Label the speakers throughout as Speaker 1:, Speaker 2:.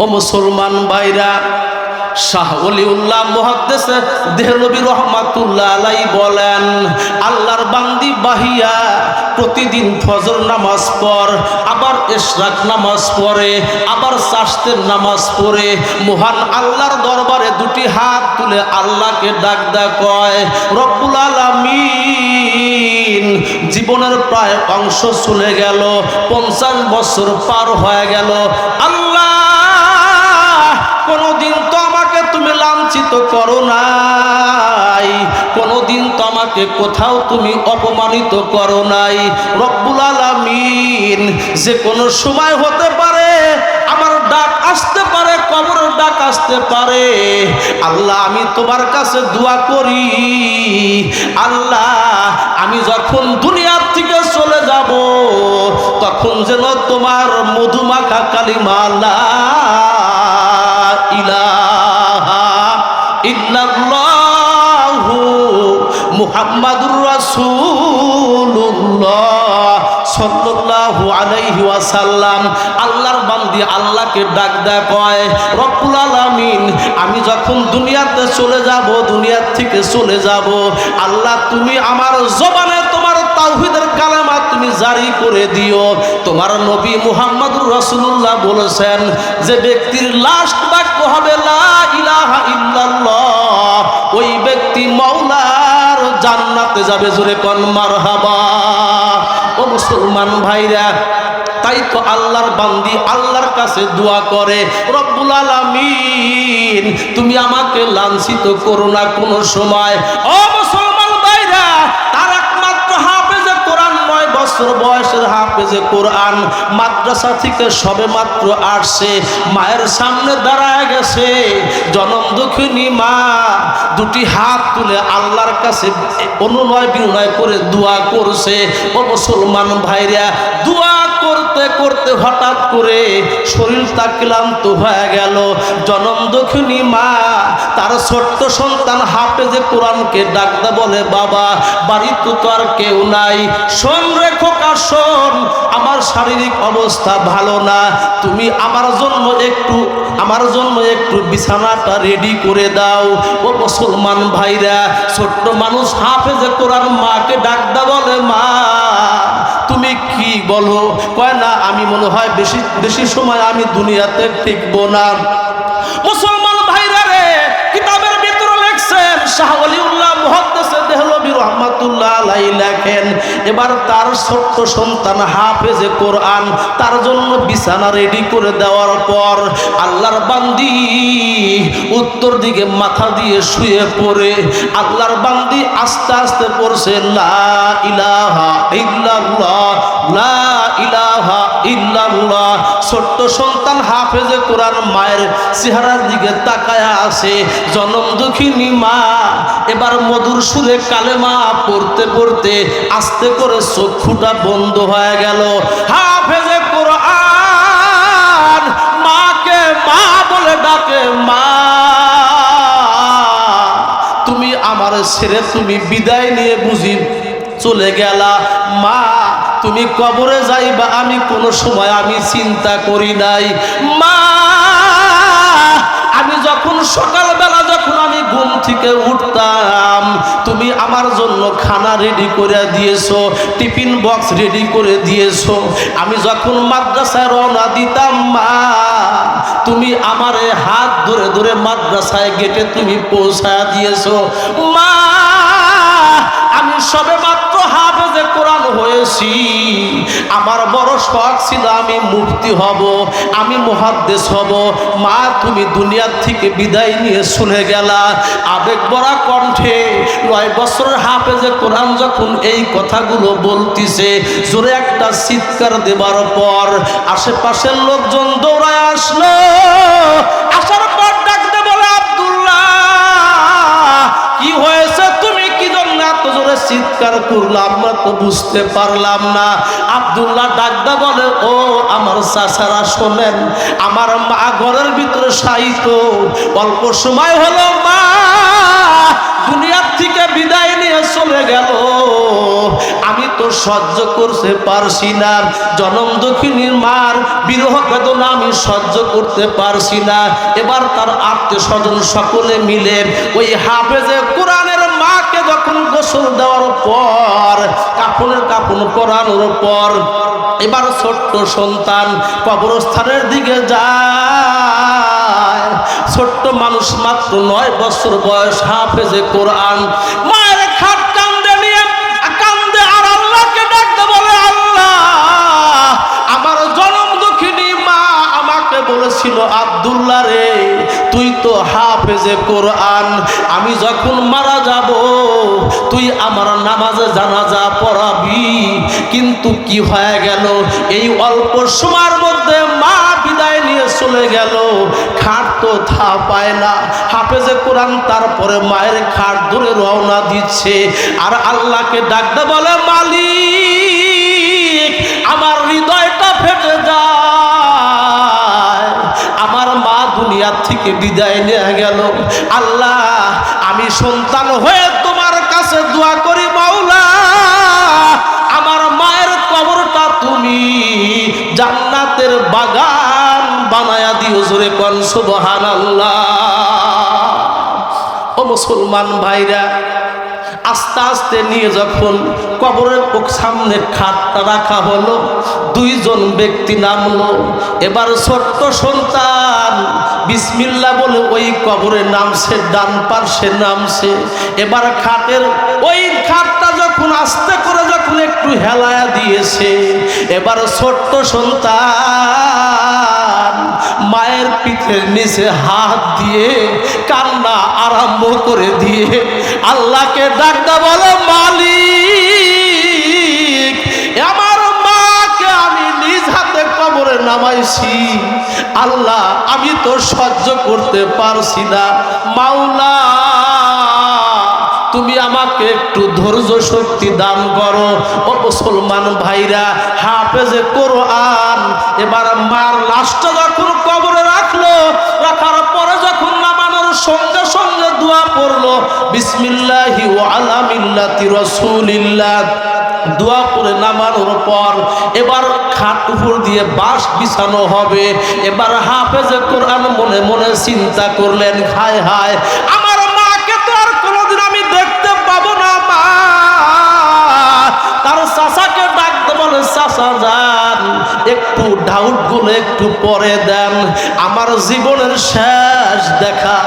Speaker 1: ও মুসলমান ভাইরা, শাহ ওলিউল্লাহ মুহাদ্দিস দেহলভী রহমাতুল্লাহ আলাইহি বলেন, আল্লাহর বান্দি বাহিয়া প্রতিদিন ফজর নামাজ পড়, আবার ইশরাক নামাজ পড়ে, আবার চাশতের নামাজ পড়ে মহান আল্লাহর দরবারে দুটি হাত তুলে আল্লাহকে ডাক কয়, রব্বুল আলামিন, জীবনের প্রায় অংশ চলে গেল, 50 বছর পার হয়ে গেল, আল্লাহ কোনদিন তো আমাকে তুমি লাঞ্ছিত করো নাই, কোনদিন তো আমাকে কোথাও তুমি অপমানিত করো নাই। রব্বুল আলামিন, যে কোনো সময় হতে পারে আমার ডাক আসতে পারে, কবরের ডাক আসতে পারে, আল্লাহ আমি তোমার কাছে দোয়া করি, আল্লাহ আমি যখন দুনিয়ার থেকে চলে যাব তখন যেন তোমার মধুমাখা কালিমা লা ইলাহা ইল্লাল্লাহু মুহাম্মাদুর রাসূলুল্লাহ সাল্লাল্লাহু আলাইহি ওয়াসাল্লাম। আল্লাহর বান্দি আল্লাহকে ডাক দেয়, কয়, রব্বুল আলামিন, আমি যখন দুনিয়াতে চলে যাব, দুনিয়ার থেকে চলে যাব, আল্লাহ তুমি আমার জবানে তোমার তাওহীদের কালেমা তুমি জারি করে দিও। তোমার নবী মুহাম্মদুর রাসূলুল্লাহ বলেছেন, যে ব্যক্তির লাস্ট বাক্য হবে লা ইলাহা ইল্লাল্লাহ, ওই ব্যক্তি মাওলার জান্নাতে যাবে। জোরে কোন মারহাবা। ও মুসলমান ভাইরা, তাই তো আল্লাহর বান্দি আল্লাহর কাছে দোয়া করে, রব্বুল আলামিন, তুমি আমাকে লাঞ্ছিত করো না কোনো সময়। ও মুসলমান ভাইরা, তার একমাত্র হাফেজে কোরআন, 9 বছর বয়সের হাফেজে কোরআন, মাদ্রাসা থেকে সবে মাত্র আসছে, মায়ের সামনে দাঁড়ায় গেছে, জনম দুঃখিনী মা দুটি হাত তুলে আল্লাহর কাছে অনুনয় বিনয় করে দোয়া করছে। ও মুসলমান ভাইরা, দোয়া করতে করতে হঠাৎ করে শরীরটা ক্লান্ত হয়ে গেল। জনম দুঃখিনী মা তার ছোট্ট সন্তান হাফেজে কোরআনকে ডাকতে বলে, বাবা বাড়িতে তো আর কেউ নাই, শোন রে খোকা শোন, আমার শারীরিক অবস্থা ভালো না, তুমি আমার জন্য একটু বিছানাটা রেডি করে দাও। ও মুসলমান ভাইরা, ছোট্ট মানুষ হাফেজে কোরআন মাকে ডাকতে বলে, মা তুমি কি বলো? কয় না, আমি মনে হয় বেশি সময় আমি দুনিয়াতে টিকবো না। মুসলমান ভাইরা রে, কিতাবের ভিতরে লেখছেন, শাহ ওলিউল্লাহ মুহাদ্দিস দেহলভী রহমাতুল্লাহ আলাইহি লেখেন, এবার তার ছোট্ট সন্তান হাফেজে কোরআন, তার জন্য বিছানা রেডি করে দেওয়ার পর আল্লাহর বান্দি উত্তর দিকে মাথা দিয়ে শুয়ে পড়ে আল্লাহর বান্দি আস্তে আস্তে পড়ছে, লা ইলাহা ইল্লাল্লাহ, লা ইলাহা ইল্লাল্লাহ। ছোট্ট সন্তান হাফেজে কোরআন মায়ের চেহারার দিকে তাকায় আছে, জনম দুঃখিনী মা এবার মধুর সুরে কালেমা পড়তে পড়তে আস্তে করে চক্ষুটা বন্ধ হয়ে গেল। হাফেজে কোরআন মাকে মা বলে ডাকে, মা তুমি আমার ছেড়ে তুমি বিদায় নিয়ে বুঝি চলে গেলা, মা তুমি কবরে যাইবা আমি কোনো সময় আমি চিন্তা করি নাই, মা আমি যখন সকালবেলা যখন আমি ঘুম থেকে উঠতাম তুমি আমার জন্য খানা রেডি করে দিয়েছো, টিফিন বক্স রেডি করে দিয়েছো, আমি যখন মাদ্রাসায় রওনা দিতাম মা তুমি আমারে হাত ধরে ধরে মাদ্রাসায় গেটে তুমি পৌঁছায় দিয়েছো, মা আমি সবে মাত্র হাফেজে কোরআন হয়েছি, আমার বড় শখ ছিল আমি মুফতি হব, আমি মুহাদ্দিস হব, মা তুমি দুনিয়ার থেকে বিদায় নিয়ে চলে গেলা। আবেগ ভরা কণ্ঠে 9 বছরের হাফেজে কোরআন যখন এই কথাগুলো বলতিছে, জোরে একটা চিৎকার দেবার পর আশেপাশের লোকজন দৌড়ায় আসলো, আসার পর ডাকতে বলে, আব্দুল্লাহ কি হয়েছে, তুমি কি জন্য এত জোরে চিৎকার করলাম, আমরা তো বুঝতে পারলাম না। আব্দুল্লাহ ডাকদা বলে, ও আমার চাচারা শোনেন, আমার মা ঘরের ভিতরে শায়িত, অল্প সময় হলো মা দুনিয়ার থেকে বিদায় নিয়ে চলে গেল, আমি তো সহ্য করতে পারছি না। জনম দুঃখিনীর মার বিরহ বেদনা আমি সহ্য করতে পারছি না। এবার তার আত্মীয় স্বজন সকলে মিলে ওই হাফেজে কোরআনের মাকে যখন গোসল দেওয়ার পর, কাপড় পরানোর পর, এবার ছোট্ট সন্তান কবরস্থানের দিকে যায়। ছোট্ট মানুষ, মাত্র 9 বছর বয়স, হাফেজে কোরআন। মায়ের খাট কান্দে নিয়ে কান্দে আর আল্লাহকে ডাকতে বলে, আল্লাহ, আমার জনম দুঃখিনী মা আমাকে বলেছিল, আব্দুল্লাহ রে, তুই তো হাফেজে কোরআন, আমি যখন মারা যাব তুই আমার নামাজে জানাজা পড়াবি। কিন্তু কি হয়ে গেল, এই অল্প সময়ের মধ্যে মা বিদায় নিয়ে চলে গেল, খাট তো থা পায় না। হাফেজে কোরআন তারপরে মায়ের খাট ধরে রওনা দিচ্ছে আর আল্লাহকে ডাকতে বলে, মালিক, আমার হৃদয়টা ফেটে যায়, আমার মা দুনিয়া থেকে বিদায় নিয়ে গেল। আল্লাহ, আমি সন্তান হয়ে তোমার কাছে দোয়া করি, মাওলা, আমার মায়ের কবরটা তুমি জান্নাতের বাগান বানায়া দিও। জোরে কোন সুবহানাল্লাহ। ও মুসলমান ভাইরা, আস্তে আস্তে নিয়ে যখন কবরের সামনে খাটটা রাখা হলো, 2 জন ব্যক্তি নামলো। এবার ছোট্ট সন্তান বিসমিল্লাহ বলে ওই কবরে নামছে, ডান পার্শ্বে নামছে। এবার খাটের ওই খাটটা যখন আস্তে করে যখন একটু হেলায়া দিয়েছে, এবার ছোট্ট সন্তান মায়ের পিঠের নিচে হাত দিয়ে কান্না আরম্ভ করে দিয়ে আল্লাহকে ডাকতে বলে, মালিক, আমার মাকে আমি নিজ হাতে কবরে নামাইছি, আল্লাহ, আমি তো সহ্য করতে পারছি না, মাওলা, তুমি আমাকে একটু ধৈর্য শক্তি দান করো। ও মুসলমান ভাইরা, হাফেজে কোরআন এবার মার লাশটা যখন কবরে রাখলো, রাখার পরে যখন নামানোর সঙ্গে সঙ্গে দোয়া পড়লো, বিসমিল্লাহি ওয়া আলা মিল্লাতি রাসূলিল্লাহ, দোয়া করে নামানোর পর এবার খাট উপর দিয়ে বাঁশ বিছানো হবে। এবার হাফেজে কোরআন মনে মনে চিন্তা করলেন, হায় হায়, আমার মাকে তো আর কোনোদিন আমি দেখতে পাবো না। মা তার চাচাকে ডাকতে বলে, চাচা যান, একটু ডাউট গুলো একটু পরে দেন, আমার জীবনের শেষ দেখা,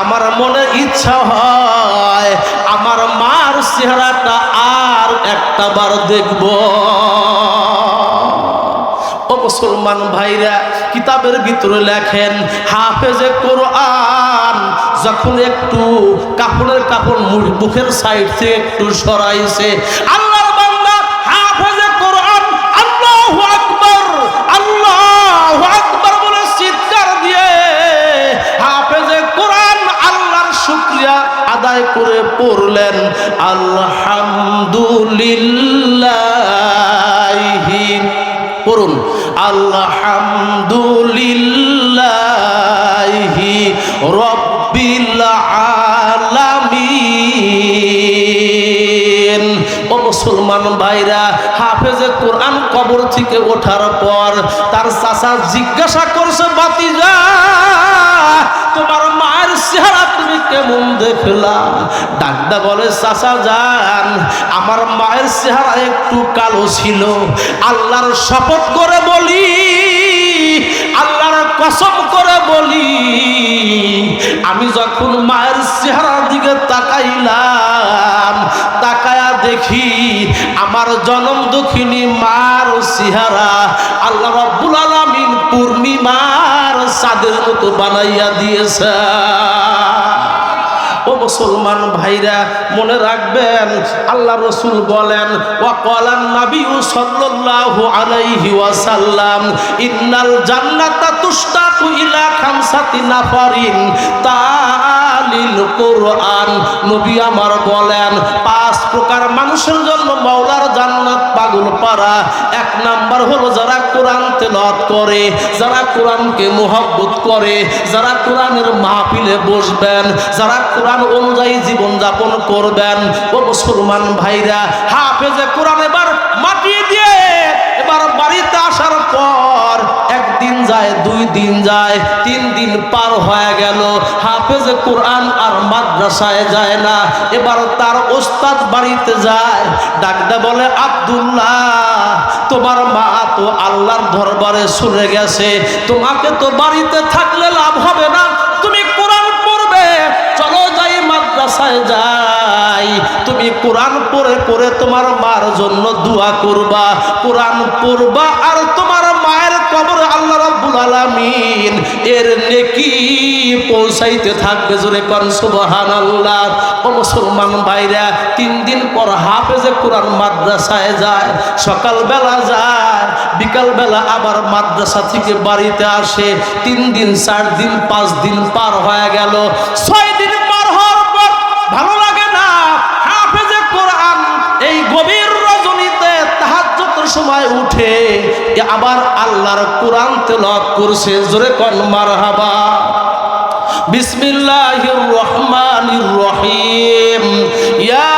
Speaker 1: আমার মনে ইচ্ছা হয় আমার মার চেহারাটা আর একটা বার দেখব। ও মুসলমান ভাইরা, কিতাবের ভিতরে লেখেন, হাফেজে কোরআন যখন একটু কাপড় মুখের সাইড থেকে একটু সরাইছে, আল্লাহর বান্দা হাফেজে কোরআন আল্লাহু আকবার, আল্লাহু আকবার বলে চিৎকার দিয়ে হাফেজে কোরআন আল্লাহর শুকরিয়া আদায় করে পড়লেন, আলহামদুলিল্লাহি, পড়ুন, আলহামদুলিল্লাহি রাব্বিল আলামিন। ও মুসলমান ভাইরা, হাফেজে কোরআন কবর থেকে ওঠার পর তার চাচা জিজ্ঞাসা করছে, বাতিজা, তোমার মায়ের চেহারা তুমি কেমন দেখলা? ডাকদা বলে, চাচা যান, আমার মায়ের চেহারা একটু কালো ছিল, আল্লাহর শপথ করে বলি, আল্লাহর কসম করে বলি, আমি যখন মায়ের চেহারার দিকে তাকাইলাম, তাকায়া দেখি আমার জনম দুঃখিনী মার চেহারা আল্লাহ রাব্বুল আলামিন পূর্ণিমার চাঁদের মতো বানাইয়া দিয়েছে। ও মুসলমান ভাইরা, মনে রাখবেন, আল্লাহ রসুল বলেন, ওয়াকালান নাবিয়্যু সাল্লাল্লাহু আলাইহি ওয়াসাল্লাম, ইন্নাল জান্নাতা তুশতাকু ইলা খামসাতি নাফারিন, লিল কোরআন। নবী আমার বলেন 5 প্রকার মানুষের জন্য মাওলার জান্নাত পাগল পারা। 1 নাম্বার হলো যারা কোরআন তেলাওয়াত করে, যারা কোরআনকে মুহাব্বত করে, যারা কোরআনের মাহফিলে বসবেন, যারা কোরআন অনুযায়ী জীবন যাপন করবেন। ও মুসলমান ভাইরা, হাফেজে কোরআন এবার মাটি দিয়ে এবার বাড়িতে আসার পর 1 দিন যায়, 2 দিন যায়, 3 দিন পার হয়ে গেল, হাফেজে কোরআন আর মাদ্রাসায় যায় না। এবার তার ওস্তাদ বাড়িতে যায়, ডাকতে বলে আব্দুল্লাহ, তোমার মা তো আল্লাহর দরবারে চলে গেছে, তোমাকে তো বাড়িতে থাকলে লাভ হবে না, তুমি কোরআন পড়বে, চলো যাই মাদ্রাসায় যাই, তুমি কোরআন পড়ে পড়ে তোমার মার জন্য দোয়া করবা, কোরআন পড়বা, আর তোমার মায়ের কবরে আল্লাহ রাব্বুল আলামিন এর নেকি পৌঁছাইতে থাকবে। জোরে কোন সুবহানাল্লাহ। ও মুসলমান ভাইরা, 3 দিন পর হাফেজে কোরআন মাদ্রাসায় যায়, সকালবেলা যায়, বিকালবেলা আবার মাদ্রাসা থেকে বাড়িতে আসে। 3 দিন, 4 দিন, 5 দিন পার হয়ে গেল, 6 দিন পার হওয়ার পর ভালো লাগে না, হাফেজে কোরআন এই গভীর রজনীতে তাহাজ্জুদের সময় উঠে আবার আল্লাহর কোরআন তেলাওয়াত করছে। জোরে কোন মারহাবা। বিসমিল্লাহির রহমানির রহিম। ইয়া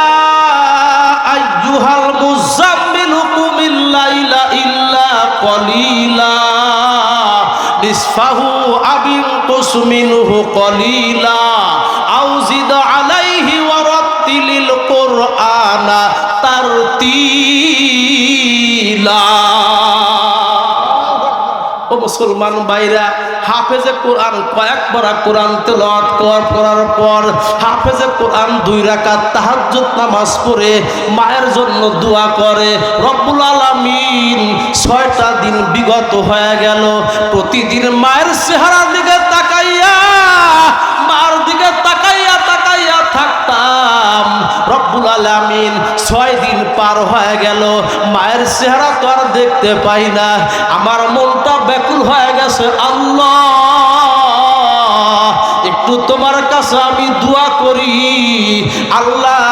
Speaker 1: আইয়ুহাল মুযাম্মিল কুমিল লাইলা ইল্লা কলিলা নিসফাহু আবিনকুস মিনহু কলিলা আও জিদ আলাইহি ওয়া রাত্তিলিল কুরআনা তারতিলা। ও মুসলমান ভাইরা, হাফেজে কোরআন কয়েকবার কোরআন তেলাওয়াত করার পর হাফেজে কোরআন 2 রাকাত তাহাজ্জুদ নামাজ পড়ে মায়ের জন্য দোয়া করে। রব্বুল আলামিন 6টা দিন বিগত হয়ে গেল, প্রতিদিন মায়ের চেহারার দিকে তাকাইয়া, মার দিকে তাকাইয়া তাকাইয়া থাকতাম। রব্বুল আলামিন 6 দিন পার হয়ে গেল, মায়ের চেহারা তো আর দেখতে পাই না, আমার মনটা ব্যাকুল হয়ে গেছে। আল্লাহ, একটু তোমার কাছে আমি দোয়া করি, আল্লাহ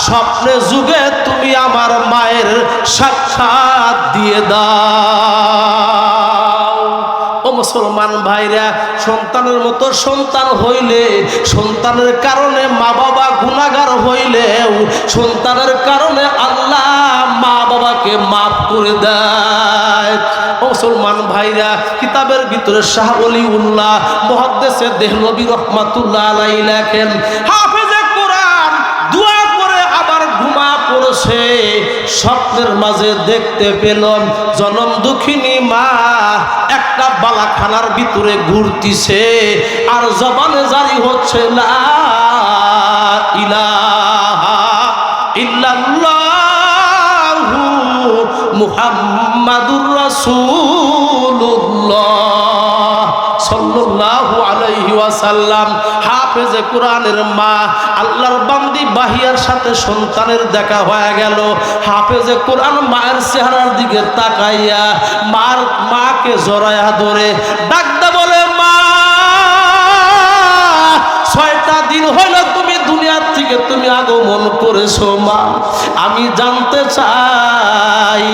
Speaker 1: স্বপ্নে যুগে তুমি আমার মায়ের সাক্ষাৎ দিয়ে দাও। ও মুসলমান ভাইরা, সন্তানের মতো সন্তান হইলে, সন্তানের কারণে মা বাবা গুনাহগার হইলেও সন্তানের কারণে আল্লাহ মা বাবাকে মাফ করে দেয়। মুসলমান ভাইরা, কিতাবের ভিতরে শাহ ওলিউল্লাহ মুহাদ্দিসে দেহলভী রাহমাতুল্লাহ আলাইহি লেখেন, হাফেজে কোরআন দোয়া করে আবার ঘুমা পড়ছে, স্বপ্নের মাঝে দেখতে পেলাম জনম দুঃখিনী মা একটা বালাখানার ভিতরে ঘুরতিছে, আর জবানে জারি হচ্ছে লা ইলাহা ইল্লাল্লাহু মুহাম্মাদুর রাসূলুল্লাহ সাল্লাল্লাহু আলাইহি ওয়াসাল্লাম। হাফেজে কোরআনের মা, আল্লাহর বান্দি বাহিয়ার সাথে সন্তানের দেখা হয়ে গেল, হাফেজে কোরআন মায়ের চেহারার দিকে তাকাইয়া মাকে জড়ায়া ধরে ডাকতে বলে, মা 6টা দিন হইল তুমি দুনিয়ার থেকে তুমি আগমন করেছো, মা আমি জানতে চাই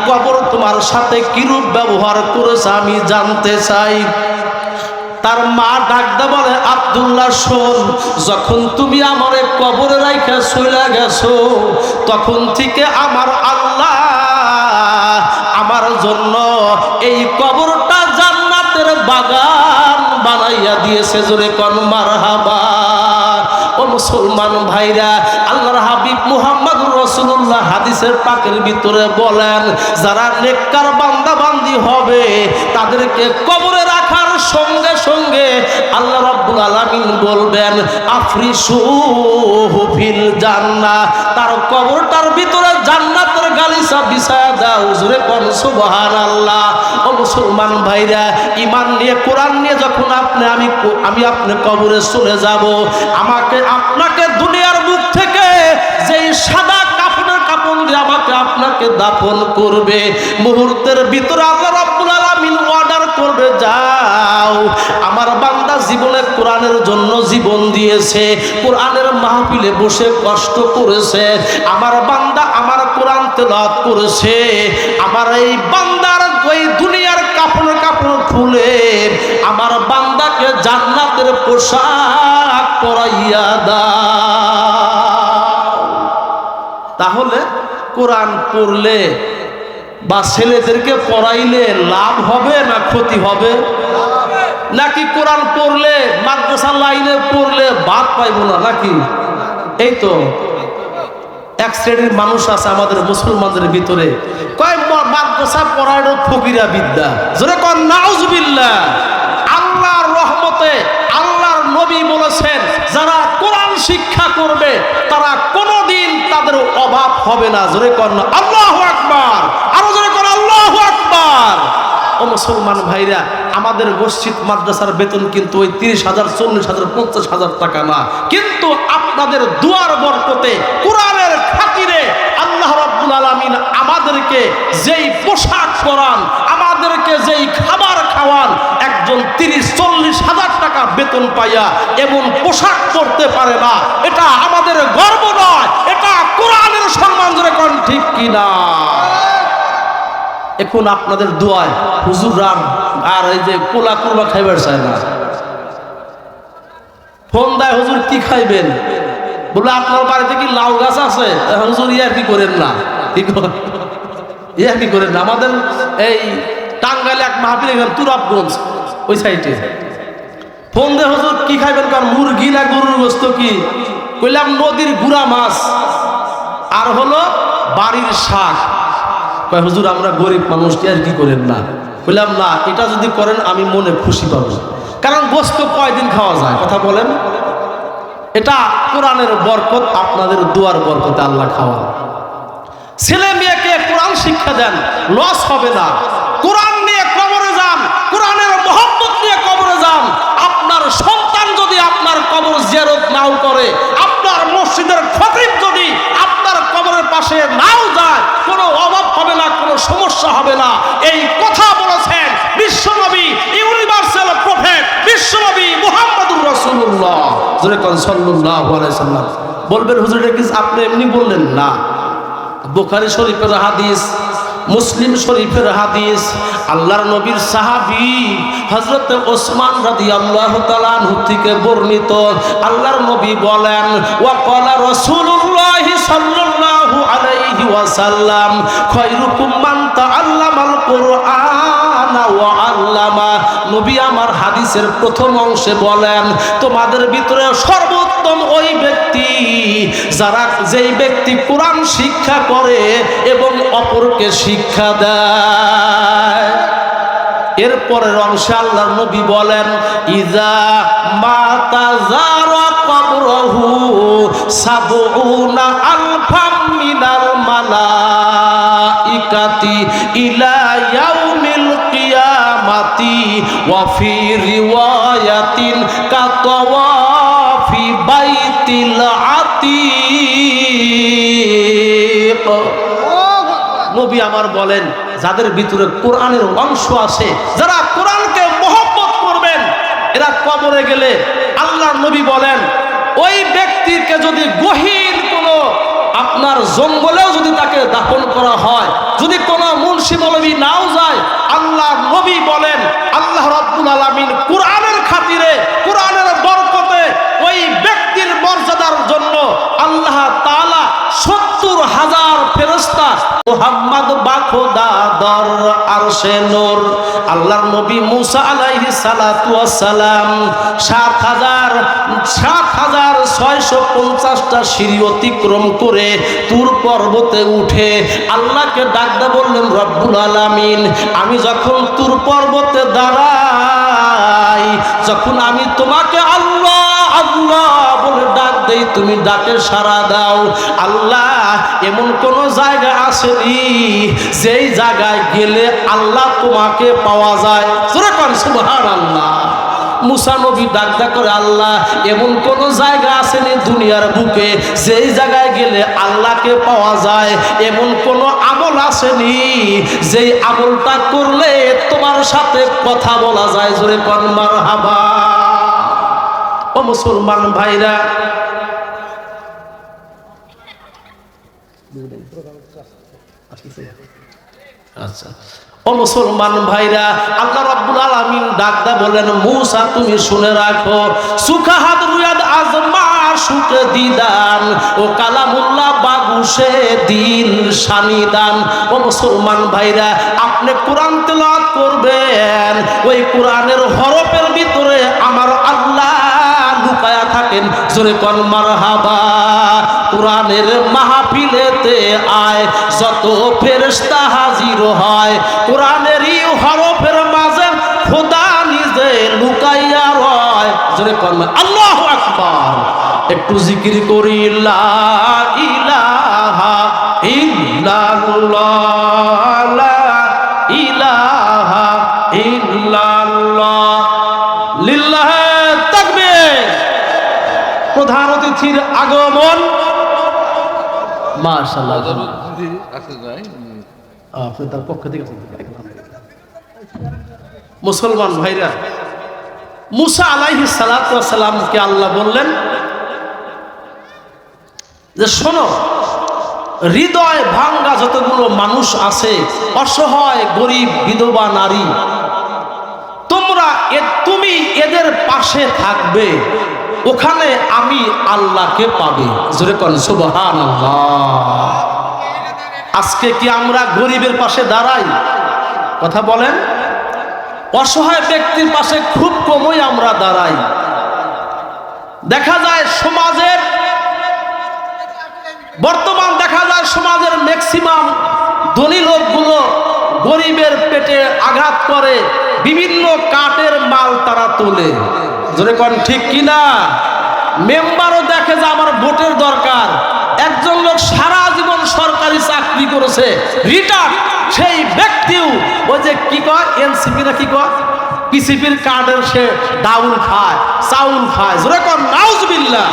Speaker 1: কবর তোমার সাথে কিরূপ ব্যবহার করেছে, আমি জানতে চাই। তার মা ডাকতে বলে, আব্দুল্লাহ শোন, যখন তুমি আমার কবরে রাইখা চলে গেছো, তখন থেকে আমার আল্লাহ আমার জন্য এই কবরটা জান্নাতের বাগান বানাইয়া দিয়েছে। জোরে কোন মারহাবা। ও মুসলমান ভাইরা, আল্লাহর হাবিব মুহাম্মদুর রাসূলুল্লাহ হাদিসের পাকের ভিতরে বলেন, যারা নেককার বান্দা বান্দি হবে তাদেরকে কবরে রাখার সঙ্গে সঙ্গে আল্লাহ রাব্বুল আলামিন বলবেন, আফরিসুহু ফিল জান্নাহ, তার কবরটার ভিতরে জান্নাতের গালিচা বিছায়া দাও। জোরে কোন সুবহানাল্লাহ। ও মুসলমান ভাইরা, ঈমান নিয়ে কোরআন নিয়ে যখন আমি আপনি কবরে চলে যাব, আমাকে আপনাকে দুনিয়ার মুখ থেকে যেই সাদা কাফনের কাপন দিয়ে আমাকে আপনাকে দাফন করবে, মুহূর্তের ভিতরে আল্লাহ রাব্বুল আলামিন অর্ডার করবে, যা দাও। আমার বান্দা জীবনে কোরআনের জন্য জীবন দিয়েছে, কোরআনের মাহফিলে বসে কষ্ট করেছে, আমার বান্দা আমার কোরআন তেলাওয়াত করেছে। আমার এই বান্দার ওই দুনিয়ার কাপড় খুলে আমার বান্দাকে জান্নাতের পোশাক পরাইয়া দাও। তাহলে কোরআন পড়লে বা ছেলেদেরকে পড়াইলে লাভ হবে না ক্ষতি হবে? নাকি কোরআন পড়লে মাদ্রাসা লাইনে পড়লে বাদ পাইব না নাকি? এই তো এক শ্রেণীর মানুষ আছে আমাদের মুসলমানদের ভিতরে, কয় মাদ্রাসা পড়ানো ফকিরা বিদ্যা। জোরে কন নাউজুবিল্লাহ। আল্লাহর রহমতে আল্লাহর নবী বলেছেন, যারা কোরআন শিক্ষা করবে তারা কোনোদিন তাদের অভাব হবে না। জোরে কন আল্লাহু আকবার, আরো জোরে কন আল্লাহু আকবার। ও মুসলমান ভাইরা, আমাদের মসজিদ মাদ্রাসার বেতন কিন্তু ওই 30,000, 40,000, 50,000 টাকা না, কিন্তু আপনাদের দুয়ার বরকতে কোরআনের খাতিরে আল্লাহ রাব্বুল আলামিন আমাদেরকে যেই পোশাক পরান, আমাদেরকে যেই খাবার খাওয়ান, একজন 30-40,000 টাকা বেতন পাইয়া এমন পোশাক পরতে পারে না। এটা আমাদের গর্ব নয়, এটা কোরআনের সম্মান। জোরে কোন ঠিক কিনা? এখন আপনাদের দোয়ায় হুজুর রাম আর এই যে পোলা কুরবা খাইবার চায় না, ফোন দেয় হুজুর কি খাইবেন, বলে আপনার বাড়িতে কি লাউ গাছ আছে? হুজুর ইয়ার কি করেন না, ইয়ার কি করেন না। আমাদের এই টাঙ্গাইলে এক মাহফিল, এখানে তুরাবগঞ্জ ওই সাইডে ফোন দেয় হুজুর কি খাইবেন, কারণ মুরগি না গরুর গোস্ত কি? কইলাম নদীর গুড়া মাছ আর হলো বাড়ির শাক। কয় হুজুর আমরা গরিব মানুষ, আর কি করেন না? বললাম না, এটা যদি করেন আমি মনে খুশি পাবো, কারণ গোস্ত কয়দিন খাওয়া যায়, কথা বলেন। এটা কোরআনের বরকত, আপনাদের দুয়ার বরকতে আল্লাহ খাওয়া। ছেলে মেয়েকে কোরআন শিক্ষা দেন, লস হবে না। কোরআন নিয়ে কবরে যান, কোরআনের মহব্বত নিয়ে কবরে যান। আপনার সন্তান যদি আপনার কবর জিয়ারত নাও করে, আপনার মসজিদের খতিব যদি আপনার কবরের পাশে নাও যায়, কোনো অভাব হবে না, কোনো সমস্যা হবে না। এই কথা বলেছেন বিশ্বনবী, ইউনিভার্সাল প্রফেট বিশ্বনবী মুহাম্মদুর রাসূলুল্লাহ সাল্লাল্লাহু আলাইহি সাল্লাম। বলবেন হুজুর এটা কি আপনি এমনি বললেন? না, বুখারী শরীফের হাদিস, মুসলিম শরীফের হাদিস। আল্লাহর নবীর সাহাবী হযরত ওসমান রাদিয়াল্লাহু তাআলা আনহু থেকে বর্ণিত। আল্লাহর নবী বলেন, ওয়া ক্বালা রাসূলুল্লাহি সাল্লাল্লাহু আলাইহি ওয়াসাল্লাম, খায়রুকুম মান তাআল্লামাল কুরআনা ওয়া আল্লামা। নবী আমার হাদিসের প্রথম অংশে বলেন, তোমাদের ভিতরে সর্বোত্তম ওই ব্যক্তি যারা, যেই ব্যক্তি কোরআন শিক্ষা করে এবং অপরকে শিক্ষা দেয়। এরপরের অংশে আল্লাহর নবী বলেন, ইজা মাতা যারা কবরহু সাবউনা আলফাম মিনাল মালাইকাতি ইলা ইয়াউমিল কিয়ামাতি ওয়া ফি রিওয়ায়াতিন কাতাওয়াফি বাইতিল আতীক। নবী আমার বলেন, যাদের ভিতরে কোরআনের অংশ আছে, যারা কোরআনকে মহব্বত করবেন, এরা কবরে গেলে আল্লাহর নবী বলেন, ওই ব্যক্তিকে যদি গহীন কোনো আপনার জঙ্গলেও যদি তাকে দাফন করা হয়, যদি কোনো মুন্সি মৌলবী নাও যায়, আল্লাহর নবী বলেন আল্লাহ রাব্বুল আলামিন কোরআনের খাতিরে, কোরআনের বরকতে ওই ব্যক্তির মর্যাদার জন্য আল্লাহ তাআলা 70,000 ফেরেশতা মুহাম্মদ বাখোদা দর আরশে নূর। আল্লাহর নবী মুসা আলাইহিস সালাতু ওয়াস সালাম 7,650টা সিঁড়ি অতিক্রম করে তুর পর্বতে উঠে আল্লাহকে ডাকতে বললেন, রব্বুল আলামিন, আমি যখন তুর পর্বতে দাঁড়াই, যখন আমি তোমাকে আল্লাহ আল্লাহ বলে ডাক দেই, তুমি ডাকে সাড়া দাও। আল্লাহ, এমন কোন জায়গা আসেনি যেই জায়গায় গেলে আল্লাহ তোমাকে পাওয়া যায়? সুবহানাল্লাহ। মুসা নবী ডাক করে, আল্লাহ এমন কোন জায়গা আসেনি দুনিয়ার বুকে যেই জায়গায় গেলে আল্লাহকে পাওয়া যায়, এমন কোন আমল আসেনি যেই আমলটা করলে তোমার সাথে কথা বলা যায়। জোরে কোন মারহাবা। ও মুসলমান ভাইরা, আচ্ছা, ও মুসলমান ভাইরা, আল্লাহ রাব্বুল আলামিন ডাকদা বলেন, মুসা তুমি শুনে রাখো, সুখাহাত রুয়াদ আজমা সুকে দিদান ও কালামুল্লাহ বাগুশে দিন শানিদান। ও মুসলমান ভাইরা, আপনি কোরআন তেলাওয়াত করবেন, ওই কোরআনের হরফের ভিতরে আমার আল্লাহ লুকায়া থাকেন। জোরে কোন মারহাবা। কোরআনের মাহফিলেতে আয় যত ফেরেশতা হাজির হয়, কোরআনেরই হরফের মাঝে খোদা নিজে লুকাইয়া রয়। জোরে কোন আল্লাহু আকবার। একটু জিকির করি, লা ইলাহা ইল্লাল্লাহ, লা ইলাহা ইল্লাল্লাহ, লিল্লাহি তাকবীর। প্রধান অতিথির আগমন, মাশাআল্লাহ। আপনার পক্ষ থেকে মুসলমান ভাইরা, মুসা আলাইহিস সালাতু ওয়াস সালামকে আল্লাহ বললেন যে শোনো, হৃদয় ভাঙ্গা যতগুলো মানুষ আছে, অসহায় গরিব বিধবা নারী, তুমি এদের পাশে থাকবে, ওখানে আমি আল্লাহকে পাবে। জোরে কোন সুবহানাল্লাহ। আজকে কি আমরা গরিবের পাশে দাঁড়াই? কথা বলেন। অসহায় ব্যক্তির পাশে খুব কমই আমরা দাঁড়াই। দেখা যায় সমাজের বর্তমান দেখা যায় সমাজের ম্যাক্সিমাম ধনী লোকগুলো গরিবের পেটে আঘাত করে, বিভিন্ন কাটের মাল তারা তোলে। জোরে কোন ঠিক কিনা? মেম্বারও দেখে যে আমার ভোটের দরকার। একজন লোক সারা জীবন সরকারি চাকরি করেছে, রিটার্ন, সেই ব্যক্তিও ওই যে কি কয় এনসিপি না কি কয় পিসিপির কার্ডের সে ডাউল খায়, চাউল খায়। জোরে কোন নাউজুবিল্লাহ।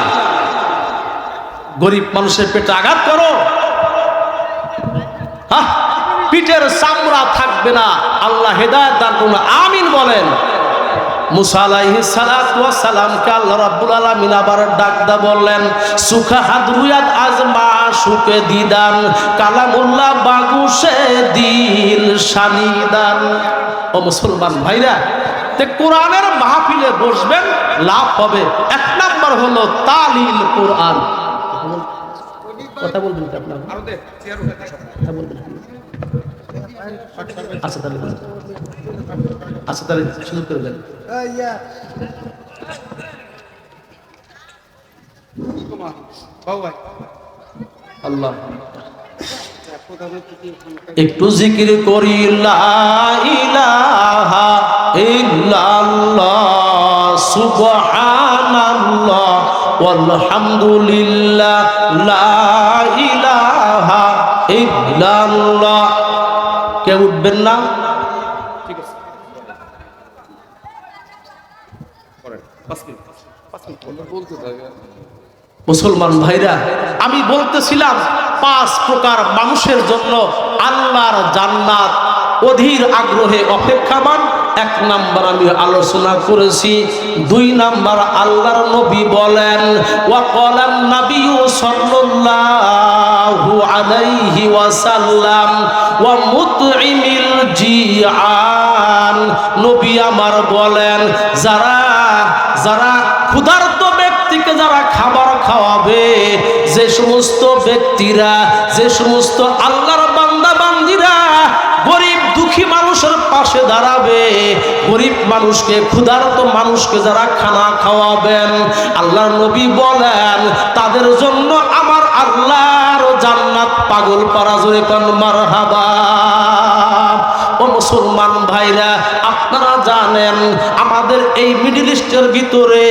Speaker 1: গরিব মানুষের পেটে আঘাত করো, হ্যাঁ, পিঠের চামড়া থাকবে না। আল্লাহ হেদায়েত দান করুন, আমিন বলেন। মুসা আলাইহিস সালাতু ওয়াস সালামকে আল্লাহ রাব্বুল আলামিন আবার ডাকদা বললেন, সুখা হাদরুয়াত আজমা সুকে দিদান কালামুল্লাহ বাগুশে দিল শানিদান। ও মুসলমান ভাইরা, তে কোরআনের মাহফিলে বসবেন, লাভ হবে। এক নাম্বার হলো তালিল কোরআন। কথা বলবেন কি আপনারা? কথা বলবেন। আচ্ছা তাহলে, আচ্ছা তাহলে শুরু করে দেন। আল্লাহ, একটু জিকির করি, লা ইলাহা ইল্লাল্লাহ, সুবহানাল্লাহ, আলহামদুলিল্লাহ, লা ইলাহা ইল্লাল্লাহ। কেউ উঠবেন না? ঠিক আছে, মুসলমান ভাইরা, আমি বলতেছিলাম 5 প্রকার মানুষের জন্য আল্লাহর জান্নাত অধীর আগ্রহে অপেক্ষামান। 1 নাম্বার আমি আলোচনা করেছি। 2 নাম্বার আল্লাহর নবী বলেন, ওয়া ক্বালান নাবিয়্যু সাল্লাল্লাহু আলাইহি ওয়াসাল্লাম ওয়া মুতঈমিল জিআন। নবী আমার বলেন, যারা ক্ষুধার্ত ব্যক্তিকে যারা খাবার খাওয়াবে, যে সমস্ত ব্যক্তিরা, যে সমস্ত আল্লাহর বান্দা বান্দিরা গরিব দুঃখী মানুষের পাশে দাঁড়াবে, গরিব মানুষকে, ক্ষুধার্ত মানুষকে যারা খানা খাওয়াবেন, আল্লাহর নবী বলেন তাদের জন্য আমার আল্লাহর জান্নাত পাগল পারা। জোরে কোন মারহাবা। ও মুসলমান ভাইরা, আপনারা জানেন আমাদের এই মিডল ইস্টের ভিতরে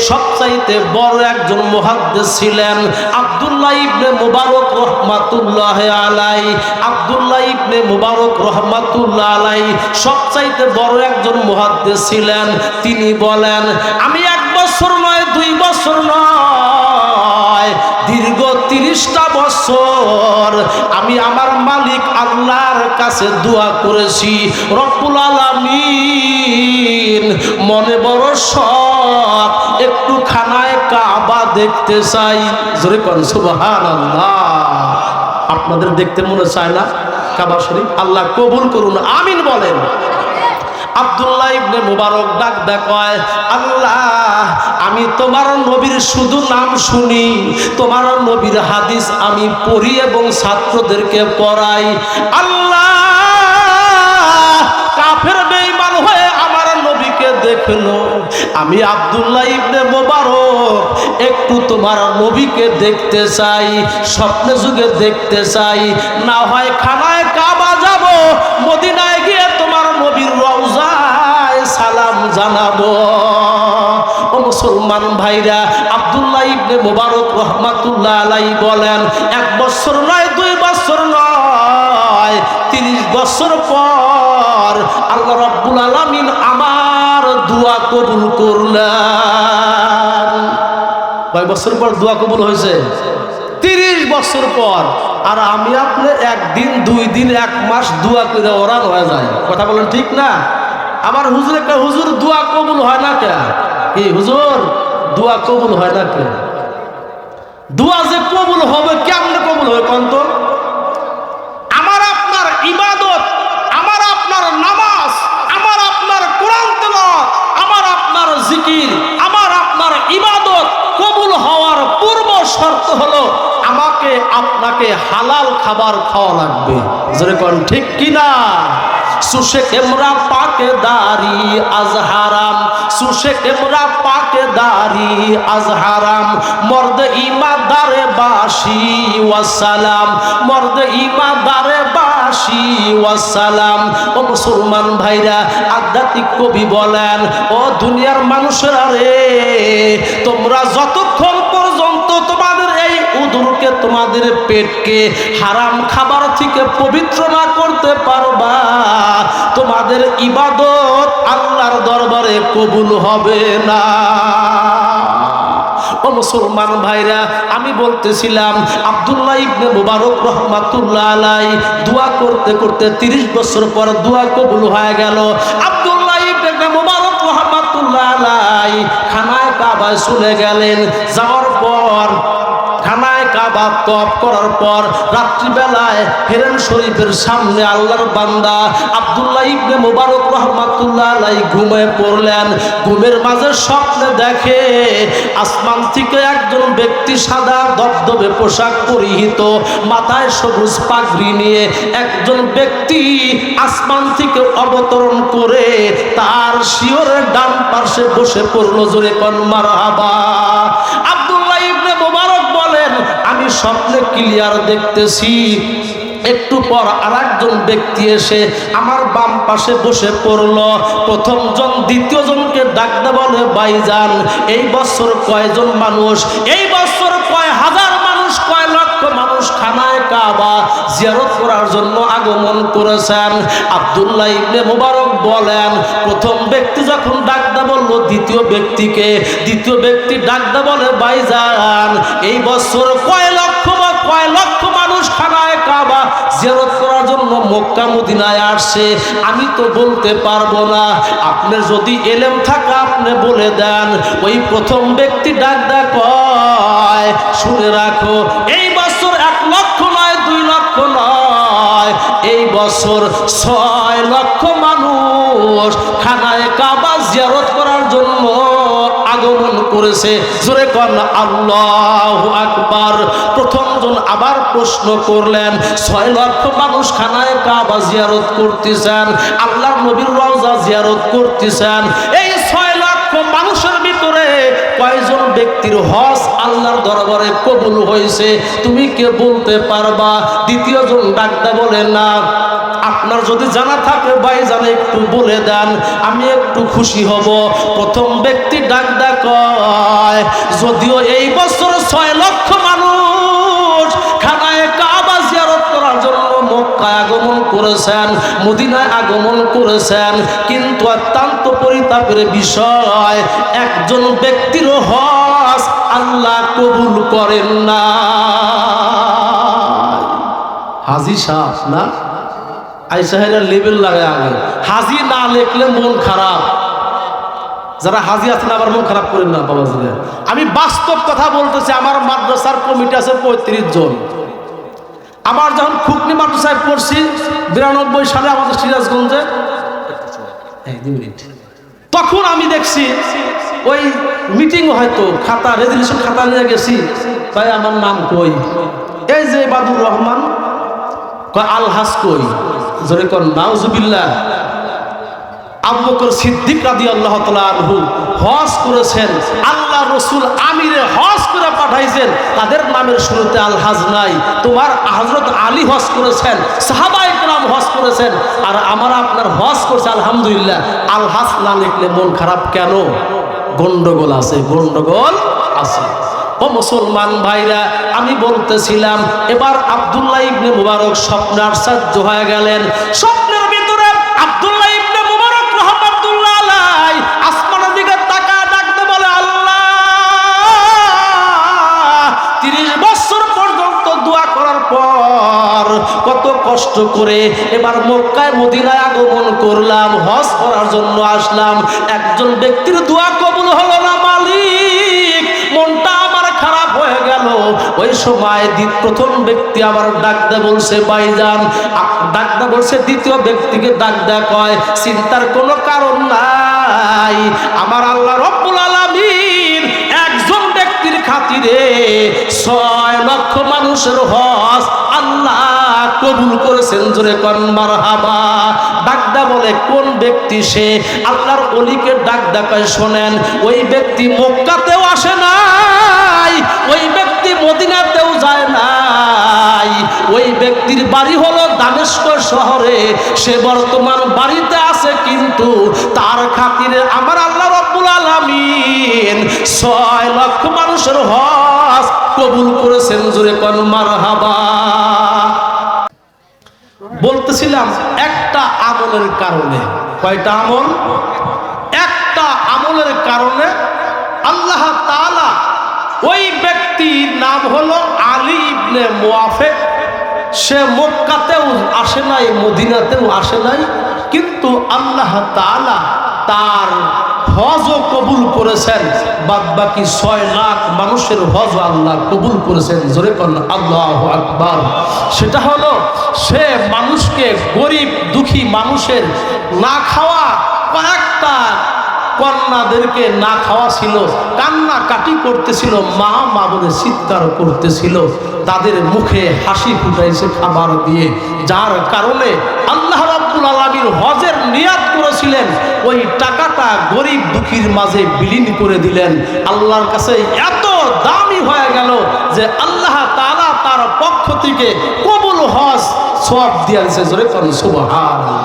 Speaker 1: সবচাইতে বড় একজন মুহাদ্দিস ছিলেন আব্দুল্লাহ ইবনে মুবারক রহমাতুল্লাহ আলাই। আব্দুল্লাহ ইবনে মুবারক রহমাতুল্লাহ আলাই সবচাইতে বড় একজন মুহাদ্দিস ছিলেন। তিনি বলেন, আমি 1 বছর নয় 2 বছর নয়, দীর্ঘ 30টা বছর আমি আমার মালিক আল্লাহর কাছে দোয়া করেছি, রব্বুল আলামিন মনে বড় শখ, একটু খানায় কাবা দেখতে চাই। জোরে কোন সুবহানাল্লাহ। আপনাদের দেখতে মনে চায় না কাবা শরীফ? আল্লাহ কবুল করুন, আমিন বলেন। আব্দুল্লাহ ইবনে মুবারক ডাক দেয়, আল্লাহ আমি তোমার নবীর শুধু নাম শুনি, তোমার নবীর হাদিস আমি পড়ি এবং ছাত্রদেরকে পড়াই। আল্লাহ কাফের বেঈমান হয়ে আমার নবীকে দেখলো, আমি আব্দুল্লাহ ইবনে মুবারক একটু তোমার নবীকে দেখতে চাই, স্বপ্নে যুগে দেখতে চাই, না হয় খানায় কাবা যাব, মদিনায় গিয়ে তোমার নবীর রওজায় সালাম জানাবো। ও মুসলমান ভাইরা, আব্দুল্লাহ ইবনে মুবারক রহমাতুল্লাহ আলাইহি বলেন, 1 বছর নয় 2 বছর নয়, 30 বছর পর আল্লাহ রাব্বুল আলামিন আমার দোয়া কবুল করলেন। কয় বছর পর দোয়া কবুল হয়েছে? 30 বছর পর। আর আমি আপনি 1 দিন 2 দিন 1 মাস দোয়া করে ওরান হয়ে যায়। কথা বলেন ঠিক না? আমার হুজুর একটা হুজুর দোয়া কবুল হয় না কে? কি হুজুর দোয়া কবুল হয় না কে? দোয়া যে কবুল হবে কেমনে কবুল হবে কোন তো? আমার আপনার ইবাদত, আমার আপনার নামাজ, আমার আপনার কোরআন তেলাওয়াত, আমার আপনার জিকির, আমার আপনার ইবাদত কবুল হওয়ার পূর্ব শর্ত হলো আমাকে আপনাকে হালাল খাবার খাওয়া লাগবে। জোরে কোন ঠিক কিনা? সুশে কেমরা পাকে দাড়ি আজ হারাম, সুশে কেমরা পাকে দাড়ি আজ হারাম, মর্দ ইমাদারে বাসি ওয়াসালাম, মর্দ ইমাদারে বাসি ওয়াসালাম। ও মুসলমান ভাইরা, আধ্যাত্মিক কবি বলেন, ও দুনিয়ার মানুষেরা রে, তোমরা যতক্ষণ পর্যন্ত তোমাদের এই উদরকে, তোমাদের পেটকে হারাম খাবার থেকে পবিত্র না করতে পারবা, তোমাদের ইবাদত আল্লাহর দরবারে কবুল হবে না। ও মুসলমান ভাইরা, আমি বলতেছিলাম আব্দুল্লাহ ইবনে মুবারক রহমাতুল্লাহ আলাইহি দোয়া করতে করতে 30 বছর পর দোয়া কবুল হয়ে গেল। আব্দুল্লাহ ইবনে মুবারক রহমাতুল্লাহ আলাইহি খানায় কাবায় চলে গেলেন। যাওয়ার পর খানায় কাবা তওয়াফ করার পর রাত্রিবেলায় হেরেম শরীফের সামনে আল্লাহর বান্দা আব্দুল্লাহ ইবনে মুবারক রহমাতুল্লাহ আলাইহি ঘুমিয়ে পড়লেন। ঘুমের মাঝে স্বপ্নে দেখে আসমান থেকে একজন ব্যক্তি সাদা দবদবে পোশাক পরিহিত, মাথায় সবুজ পাগড়ি নিয়ে একজন ব্যক্তি আসমান থেকে অবতরণ করে তার শিয়রের ডান পাশে বসে পড়লো। জোরে কোন মারহাবা। আব্দুল্লাহ ইবনে মুবারক বলেন, আমি স্বপ্নে ক্লিয়ার দেখতেছি। একটু পর আরেকজন ব্যক্তি এসে আমার বাম পাশে বসে পড়ল। প্রথম জন দ্বিতীয় জনকে ডাকতে বলে, ভাইজান এই বছর কয়জন মানুষ, এই বছর কয় হাজার মানুষ, কয় লক্ষ মানুষ খানায় কাবা জিয়ারত করার জন্য আগমন করেছেন? আব্দুল্লাহ ইবনে মুবারক বলেন, প্রথম ব্যক্তি যখন ডাকতে বলল দ্বিতীয় ব্যক্তিকে, দ্বিতীয় ব্যক্তি ডাকতে বলে, ভাইজান এই বছর কয় লক্ষ মানুষ খানায় কাবা জিয়ারত করার জন্য মক্কা মদিনায় আসছে? আমি তো বলতে পারবো না, আপনি যদি এলেম থাকে আপনি বলে দেন। ওই প্রথম ব্যক্তি ডাক কয়, শুনে রাখো, এই বছর 1 লক্ষ নয় 2 লক্ষ নয়, এই বছর 6 লক্ষ মানুষ খানায় কাবা জিয়ারত করার জন্য আগমন করেছে। জোরে কোন আল্লাহু আকবার। প্রথম জন আবার প্রশ্ন করলেন, 6 লক্ষ মানুষ খানায় কাবা জিয়ারত করতেছেন, আল্লাহর নবীর রওজা জিয়ারত করতেছেন, এই 6 লক্ষ মানুষের ভিতরে কয়জন ব্যক্তির হজ আল্লাহর দরবারে কবুল হয়েছে তুমি কে বলতে পারবা? দ্বিতীয় জন ডাকতে বলে, না আপনার যদি জানা থাকে ভাইজান একটু বলে দেন, আমি একটু খুশি হব। প্রথম ব্যক্তি ডাক কয়, যদিও এই বছর 6 লক্ষ মানুষ খানায়ে কাবা জিয়ারত করার জন্য মক্কায় আগমন করেছেন, মদিনায় আগমন করেছেন, কিন্তু অত্যন্ত পরিতাপের বিষয় একজন ব্যক্তির হজ আল্লাহ কবুল করেন না। হাজি সাহেব না আইসাহের লেবেল লাগায় আগে, হাজি না লেখলে মন খারাপ। যারা হাজি আছেন আবার মন খারাপ করেন না বাবাজিরা। আমি বাস্তব কথা বলতেছি। আমার মাদ্রাসার কমিটি আছে 35 জন। আমার যখন খুকনি মাদ্রাসায় পড়ছি 92 সালে আমাদের সিরাজগঞ্জে, তখন আমি দেখছি ওই মিটিং হয়তো খাতা রেজুলেশন খাতা নিয়ে গেছি, তাই আমার নাম কই, এই যে বাদুর রহমান আলহাস কই, জোরে কর নাউজুবিল্লাহ। আবু বকর সিদ্দিক রাদিয়াল্লাহু তাআলা আনহু হজ করেছেন, আল্লাহ রাসূল আমিরে হজ করে পাঠাইছেন, তাদের নামের শুরুতে আলহাজ নাই। তোমার হযরত আলী হজ করেছেন, সাহাবায়ে কেরাম হজ করেছেন, আর আমার আপনার হজ করছে আলহামদুলিল্লাহ। আলহাজ না লিখলে মন খারাপ কেন? গন্ডগোল আছে, গন্ডগোল আছে। ও মুসলমান ভাইরা, আমি বলতেছিলাম এবার আব্দুল্লাহ ইবনে মুবারক স্বপ্নে আশ্চর্য হয়ে গেলেন। স্বপ্নের ভিতরে আব্দুল্লাহ ইবনে মুবারক রাহমাতুল্লাহ আলাইহি আসমানের দিকে তাকায় ডাকতে বলে, আল্লাহ 30 বছর পর্যন্ত দোয়া করার পর কত কষ্ট করে এবার মক্কায় মদিনায় আগমন করলাম, হজ করার জন্য আসলাম, একজন ব্যক্তির দোয়া কবুল হলো না মালিক, মনটা আমার খারাপ হয়ে গেল। ওই সময় প্রথম ব্যক্তি আবার ডাকতে বলছে, ভাইজান ডাকতে বলছে, দ্বিতীয় ব্যক্তিকে ডাকতে কয়, চিন্তার কোনো কারণ নাই, আমার আল্লাহ রব্বুল আলামিন একজন ব্যক্তির খাতিরে 6 লক্ষ মানুষের হজ আল্লাহ কবুল করেছেন। জোরে কোন মারহাবা। ডাকদা বলে কোন ব্যক্তি সে? আল্লাহর ওলিকে ডাকদা কয়, শোনেন, ওই ব্যক্তি মক্কাতেও আসে নাই, ওই ব্যক্তি মদিনাতেও যায় নাই, ওই ব্যক্তির বাড়ি হলো দামেস্ক শহরে, সে বর্তমান বাড়িতে আছে, কিন্তু তার খাতিরে আমার আল্লাহ রব্বুল আলামিন 6 লক্ষ মানুষের হজ কবুল করেছেন। জোরে কোন মারহাবা। বলতেছিলাম একটা আমলের কারণে, কয়টা আমল? একটা আমলের কারণে আল্লাহ তাআলা, ওই ব্যক্তির নাম হলো আলী ইবনে মুআফিক, সে মক্কাতেও আসে নাই, মদিনাতেও আসে নাই, কিন্তু আল্লাহ তাআলা তার হজও কবুল করেছেন। বাদ বাকি 6 লাখ মানুষের হজ আল্লাহ কবুল করেছেন। জোরে কোন আল্লাহু আকবার। সেটা হলো সে মানুষকে, গরিব দুঃখী মানুষের না খাওয়া, কয়েকটা কন্যাদেরকে না খাওয়া ছিল, কান্না কাটি করতেছিল, মা মা বলে চিৎকার করতেছিল, তাদের মুখে হাসি ফুটাইছে খাবার দিয়ে, যার কারণে আল্লাহ রাব্বুল আলামিন হজের নিয়াত করেছিলেন, ওই টাকাটা গরিব দুঃখীর মাঝে বিলীন করে দিলেন। আল্লাহর কাছে এত দামি হয়ে গেল যে আল্লাহ তাআলা তার পক্ষ থেকে কবুল হজ সওয়াব দিয়ে দিয়েছে। জোরে কোন সুবহানাল্লাহ।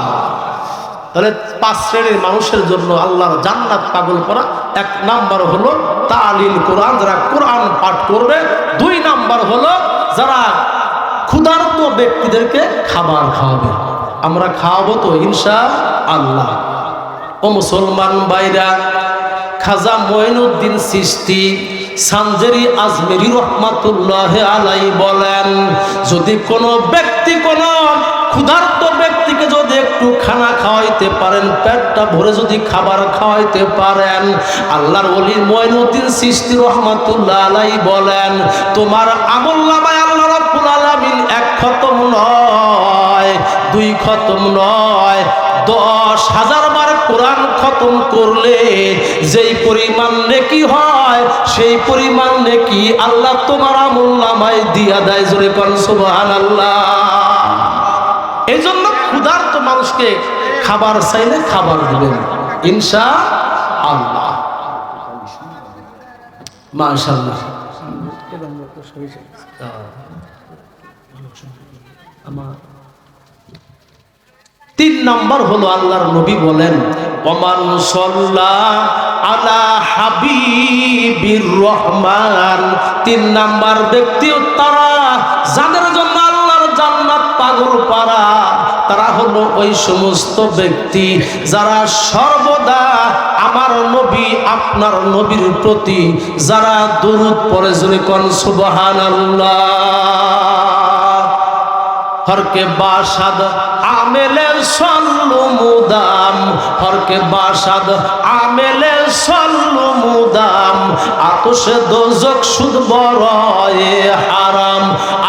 Speaker 1: তাহলে 5 শ্রেণীর মানুষের জন্য আল্লাহর জান্নাত পাগল করা। 1 নাম্বার হলো তালিল কোরআন, যারা কোরআন পাঠ করবে। 2 নাম্বার হলো যারা ক্ষুধার্ত ব্যক্তিদেরকে খাবার খাওয়াবে। আমরা খাওয়াবো তো ইনশাআল্লাহ। ও মুসলমান ভাইরা, খাজা মঈনুদ্দিন চিশতি সানজারি আজমেরি রহমাতুল্লাহ আলাইহি বলেন, যদি কোনো ব্যক্তি কোনো ক্ষুধার্ত ব্যক্তিকে যদি একটু খানা খাওয়াইতে পারেন, পেটটা ভরে যদি খাবার খাওয়াইতে পারেন, আল্লাহর ওলি মঈনুদ্দিন চিশতি রহমাতুল্লাহ আলাইহি বলেন, তোমার আমলনামায় আল্লাহ রাব্বুল আলামিন 1 খতম নয়, 2 খতম নয়, 10,000 বার কোরআন খতম করলে যেই পরিমাণ নেকি হয়, সেই পরিমাণ নেকি আল্লাহ তোমার আমলনামায় দিয়া দেয়। জোরে কোন সুবহানাল্লাহ। এই জন্য ক্ষুধার্ত মানুষকে খাবার চাইলে খাবার দিবেন ইনশাআল্লাহ। মাশাআল্লাহ। আমার নাম্বার হলো আল্লাহর নবী বলেন, ওমান সাল্লা আলা হাবিবির রহমান। 3 নাম্বার ব্যক্তি তারা যাদের জন্য আল্লাহর জান্নাত পাগল পারা, তারা হলো ওই সমস্ত ব্যক্তি যারা সর্বদা আমার নবী আপনার নবীর প্রতি যারা দরুদ পড়ে, জোরে কোন সুবহানাল্লাহ। হরকে বাসাদ আমেলে সল্লু মুদাম, হরকে বাসাদ আমেলে সল্লু মুদাম, আতশে দোজক সুদ বড়য়ে হারাম,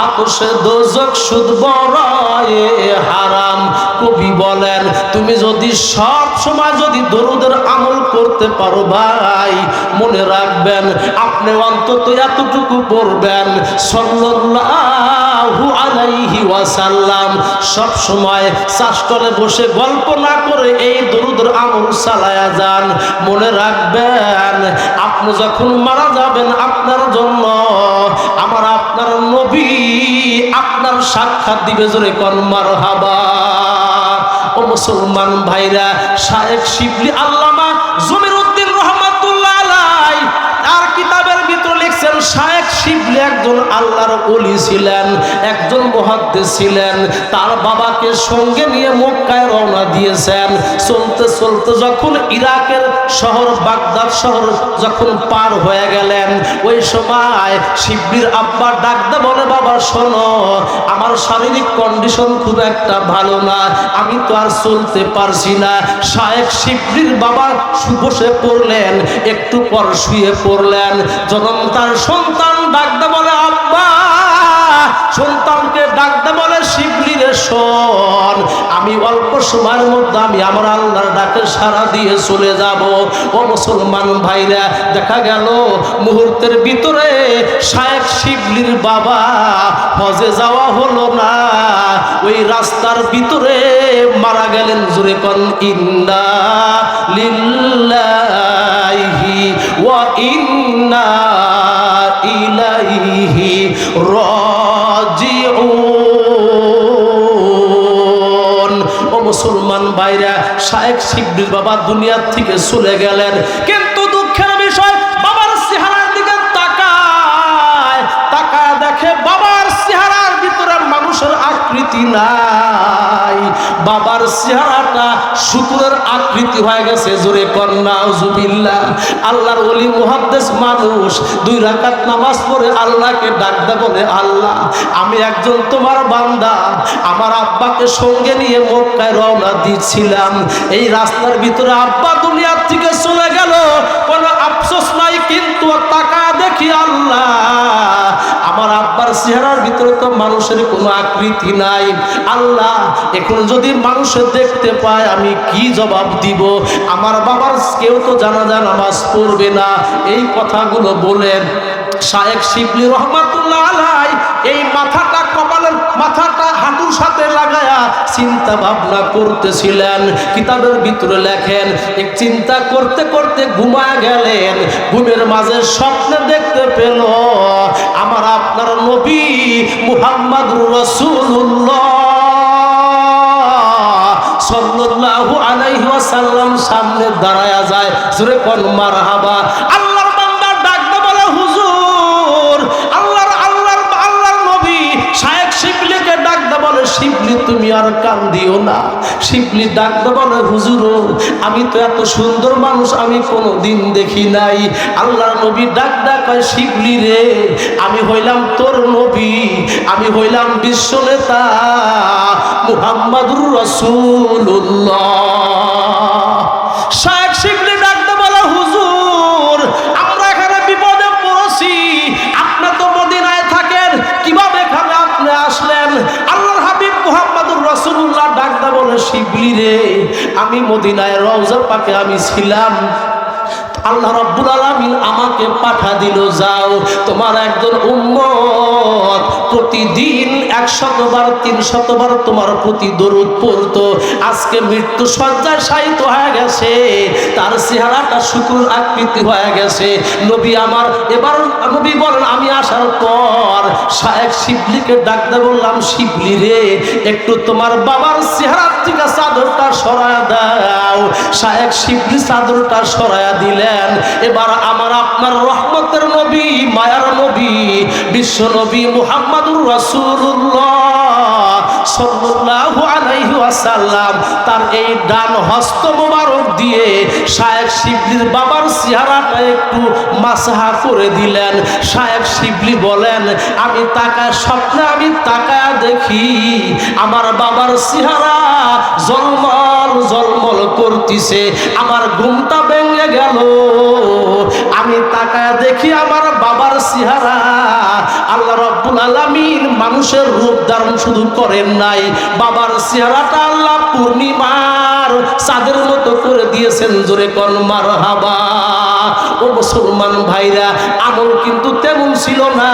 Speaker 1: আতশে দোজক সুদ বড়য়ে হারাম। কবি বলেন, তুমি যদি সব সময় যদি দরুদের আমল করতে পারো ভাই, মনে রাখবেন আপনি অন্তত এতটুকু পড়বেন, সাল্লাল্লাহু আলাইহি ওয়াসাল্লাম। সব সময় চাষতলে বসে গল্প না করে এই দরুদের আমল চালায়া যান। মনে রাখবেন আপনি যখন মারা যাবেন, আপনার জন্য আমার আপনার নবী আপনার সাক্ষাৎ দিবে, জোরে কোন মারহাবা। ও মুসলমান ভাইরা, শায়েখ শিবলি আল্লামা জমিরউদ্দিন রহমাতুল্লাহ আলাইহি তার কিতাবের ভিতর লিখছেন, শায়েখ শিবলি একজন আল্লাহর ওলি ছিলেন, একজন মুহাদ্দিস ছিলেন। তার বাবাকে সঙ্গে নিয়ে মক্কায় রওনা দিয়েছেন। চলতে চলতে যখন ইরাকের শহর বাগদাদ শহর যখন পার হয়ে গেলেন, ওই সময় শিবলির আব্বা ডাকতে বলে, বাবা শোনো, আমার শারীরিক কন্ডিশন খুব একটা ভালো না, আমি তো আর চলতে পারছি না। শায়েখ শিবলির বাবা বসে পড়লেন, একটু পর শুয়ে পড়লেন। যখন তার সন্তান ডাকতে বলে, আব্বা, সন্তানকে ডাকতে বলে, শিবলি রে শোন, আমি অল্প সময়ের মধ্যে আমি আমার আল্লাহর ডাকে সাড়া দিয়ে চলে যাব। ও মুসলমান ভাইরা, দেখা গেল মুহূর্তের ভিতরে শায়েখ শিবলির বাবা হজে যাওয়া হলো না, ওই রাস্তার ভিতরে মারা গেলেন। জোরে কোন ইন্না লিল্লাহি ওয়া ইন্না ইলাইহি রাজিউন। ও মুসলমান ভাইরা, শায়েখ শিবলির বাবা দুনিয়া থেকে চলে গেলেন, কিন্তু দুঃখের বিষয় বাবার চেহারার দিকে তাকায় দেখে বাবার চেহারার ভিতরে মানুষের আকৃতি নাই, বাবার চেহারাটা শুকুরের আকৃতি হয়ে গেছে। জোরে কোন নাউজুবিল্লাহ। আল্লাহর ওলি মুহাদ্দিস মানুষ 2 রাকাত নামাজ পড়ে আল্লাহকে ডাকতে বলে, আল্লাহ, আমি একজন তোমার বান্দা, আমার আব্বাকে সঙ্গে নিয়ে মক্কায় রওনা দিচ্ছিলাম, এই রাস্তার ভিতরে আব্বা দুনিয়া থেকে চলে গেল, কোনো আফসোস নাই, কিন্তু তাকা দেখি আল্লাহ আমার আব্বার চেহারার ভিতরে তো মানুষের কোনো আকৃতি নাই। আল্লাহ, এখন যদি মানুষের দেখতে পায় আমি কি জবাব দিব? আমার বাবার কেউ তো জানাজা নামাজ পড়বে না। এই কথাগুলো বলেন শায়েখ শিবলি রহমাতুল্লাহ আলাইহি এই মাথাটা কপালের মাথাটা হাঁটুর সাথে লাগায়া চিন্তা ভাবনা করতেছিলেন। কিতাবের ভিতরে লেখেন, এক চিন্তা করতে করতে ঘুমায় গেলেন। ঘুমের মাঝে স্বপ্নে দেখতে পেল আমার আপনার নবী মুহাম্মদুর রাসূলুল্লাহ সাল্লাল্লাহু আলাইহি ওয়াসাল্লাম সামনে দাঁড়ায়া যায়। জোরে কোন মারহাবা। আল্লাহর বান্দা ডাকতে বলে, হুজুর, আল্লাহর নবী শায়েখ শিবলিকে ডাকতে বলে, শিবলি তুমি আর কান্দিও না। শিবলি ডাকতে বলে, হুজুর, আমি তো এত সুন্দর মানুষ আমি কোনোদিন দেখি নাই। আল্লাহর নবী ডাক কয়, শিবলি রে, আমি হইলাম তোর নবী, আমি হইলাম বিশ্ব নেতা মুহাম্মদুর রাসূলুল্লাহ। শায়েখ শিবলি ডাকতে বলে, হুজুর, আমরা এখানে বিপদে পড়েছি, আপনি তো মদিনায় থাকেন, কিভাবে এখানে আপনি আসলেন? আল্লাহর হাবিব মুহাম্মদুর রাসূলুল্লাহ ডাকতে বলে, শিবলি রে, আমি মদিনায় রওজা পাকে আমি ছিলাম, আল্লাহ রাব্বুল আলামিন আমাকে পাঠা দিল, যাও তোমার একজন উম্মত প্রতিদিন 100 বার 300 বার তোমার প্রতি দরুদ পড়তো, আজকে মৃত্যু সজ্জায় শায়িত হয়ে গেছে, তার চেহারাটা শুকর আকৃতি হয়ে গেছে। নবী আমার এবার নবী বলেন, আমি আসার পর শায়েখ শিবলিকে ডাকতে বললাম, শিবলি রে, একটু তোমার বাবার চেহারা থেকে চাদরটা সরায়া দাও। শায়েখ শিবলি চাদরটা সরায়া দিলেন। এবার আমার আপনার রহমতের নবী, মায়ার নবী, বিশ্ব নবী মুহাম্মাদুর রাসূলুল্লাহ সাল্লাল্লাহু আলাইহি ওয়াসাল্লাম তার এই ডান হস্ত মোবারক দিয়ে শায়েখ শিবলির বাবার চেহারাটা একটু মাসহা করে দিলেন। শায়েখ শিবলি বলেন, আমি তাকায় স্বপ্নে আমি তাকায় দেখি আমার বাবার চেহারা জলমল জলমল করতেছে, আমার ঘুমটা ভেঙে গেল, আমি তাকায় দেখি আমার বাবার চেহারা। আল্লাহ রাব্বুল আলামিন মানুষের রূপ ধারণ শুধু করেন নাই, বাবার চেহারাটা আল্লাহ পূর্ণিমার চাঁদের মতো করে দিয়েছেন। জোরে কোন মারহাবা। ও মুসলমান ভাইরা, আমল কিন্তু তেমন ছিল না,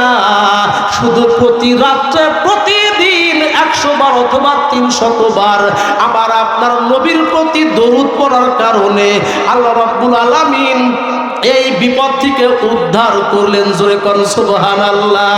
Speaker 1: শুধু প্রতি রাত্রে প্রতিদিন 100 বার অথবা 300 বার আবার আপনার নবীর প্রতি দরুদ পড়ার কারণে আল্লাহ রাব্বুল আলামিন এই বিপদ থেকে উদ্ধার করলেন। জোরে কোন সুবহানাল্লাহ।